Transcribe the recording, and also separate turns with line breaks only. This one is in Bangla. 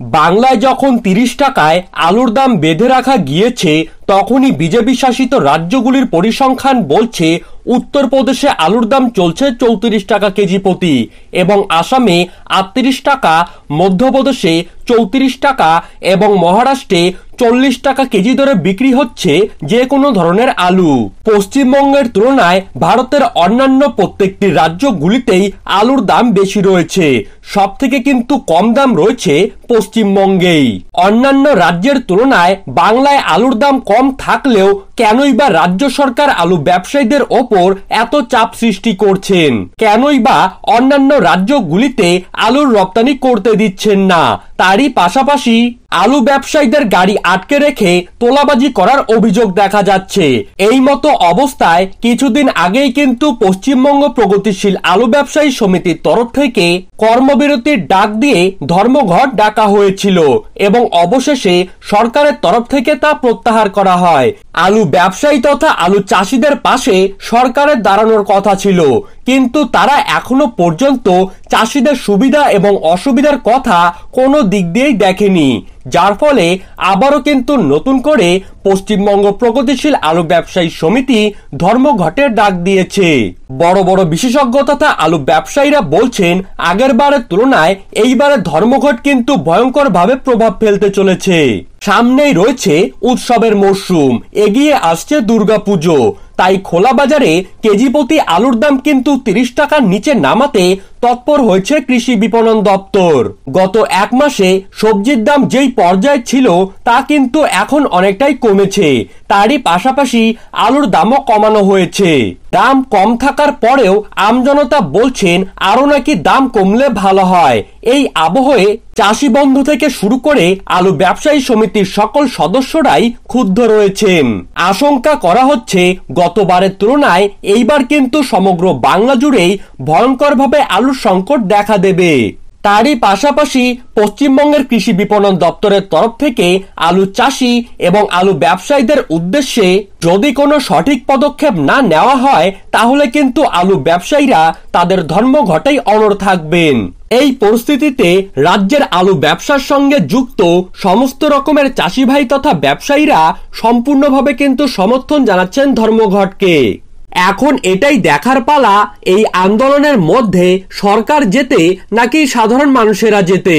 বাংলায় যখন ৩০ টাকায় আলুর দাম বেঁধে রাখা গিয়েছে, তখনই বিজেপি শাসিত রাজ্যগুলির পরিসংখ্যান বলছে উত্তরপ্রদেশে আলুর দাম চলছে ৩৪ টাকা কেজি প্রতি এবং আসামে ৩৮ টাকা, মধ্যপ্রদেশে ৩৪ টাকা এবং মহারাষ্ট্রে ৪০ টাকা কেজি দরে বিক্রি হচ্ছে যে কোনো ধরনের আলু। পশ্চিমবঙ্গের তুলনায় ভারতের অন্যান্য প্রত্যেকটি রাজ্যগুলিতেই আলুর দাম বেশি রয়েছে। সব থেকে কিন্তু কম দাম রয়েছে পশ্চিমবঙ্গেই। অন্যান্য রাজ্যের তুলনায় বাংলায় আলুর দাম কম থাকলেও কেনই বা রাজ্য সরকার আলু ব্যবসায়ীদের ওপর এত চাপ সৃষ্টি করছেন? কেনই বা অন্যান্য রাজ্যগুলিতে আলুর রপ্তানি করতে দিচ্ছেন না? তারই পাশাপাশি আলু ব্যবসায়ীদের গাড়ি আটকে রেখে তোলাবাজি করার অভিযোগ দেখা যাচ্ছে। এই মতো অবস্থায় কিছুদিন আগেই কিন্তু পশ্চিমবঙ্গ প্রগতিশীল আলু ব্যবসায়ী সমিতির তরফ থেকে কর্মবিরতির ডাক দিয়ে ধর্মঘট ডাকা হয়েছিল এবং অবশেষে সরকারের তরফ থেকে তা প্রত্যাহার করা হয়। আলু ব্যবসায়ী তথা আলু চাষিদের পাশে সরকারের দাঁড়ানোর কথা ছিল, কিন্তু তারা এখনো পর্যন্ত চাষিদের সুবিধা এবং অসুবিধার কথা কোনো দিক দিয়েই দেখেনি, যার ফলে আবারও কিন্তু নতুন করে পশ্চিমবঙ্গ প্রগতিশীল আলু ব্যবসায়ী সমিতি ধর্মঘটের ডাক দিয়েছে। বড় বড় বিশেষজ্ঞ তথা আলু ব্যবসায়ীরা বলছেন আগের বারের তুলনায় এইবারে ধর্মঘট কিন্তু ভয়ঙ্কর ভাবে প্রভাব ফেলতে চলেছে। সামনেই রয়েছে উৎসবের মরশুম, এগিয়ে আসছে দুর্গাপুজো, তাই খোলা বাজারে কেজি প্রতি আলুর দাম কিন্তু ৩০ টাকার নিচে নামাতে তৎপর হয়েছে কৃষি বিপণন দপ্তর। গত এক মাসে সবজির দাম যেই পর্যায়ে ছিল তা কিন্তু এখন অনেকটাই কমেছে। তারই পাশাপাশি আলুর দামও কমানো হয়েছে। দাম কম থাকার পরেও আমজনতা বলছেন আরো নাকি দাম কমলে ভালো হয়। এই আবহে চাষি বন্ধু থেকে শুরু করে আলু ব্যবসায়ী সমিতির সকল সদস্যরাই ক্ষুব্ধ রয়েছেন। আশঙ্কা করা হচ্ছে গতবারের তুলনায় এইবার কিন্তু সমগ্র বাংলা জুড়েই ভয়ঙ্করভাবে আলুর সংকট দেখা দেবে। তারই পাশাপাশি পশ্চিমবঙ্গের কৃষি বিপণন দপ্তরের তরফ থেকে আলু চাষি এবং আলু ব্যবসায়ীদের উদ্দেশ্যে যদি কোনো সঠিক পদক্ষেপ না নেওয়া হয়, তাহলে কিন্তু আলু ব্যবসায়ীরা তাদের ধর্মঘটেই অনড় থাকবেন। এই পরিস্থিতিতে রাজ্যের আলু ব্যবসার সঙ্গে যুক্ত সমস্ত রকমের চাষি ভাই তথা ব্যবসায়ীরা সম্পূর্ণভাবে কিন্তু সমর্থন জানাচ্ছেন ধর্মঘটকে। এখন এটাই দেখার পালা এই আন্দোলনের মধ্যে সরকার জেতে নাকি সাধারণ মানুষেরা জেতে।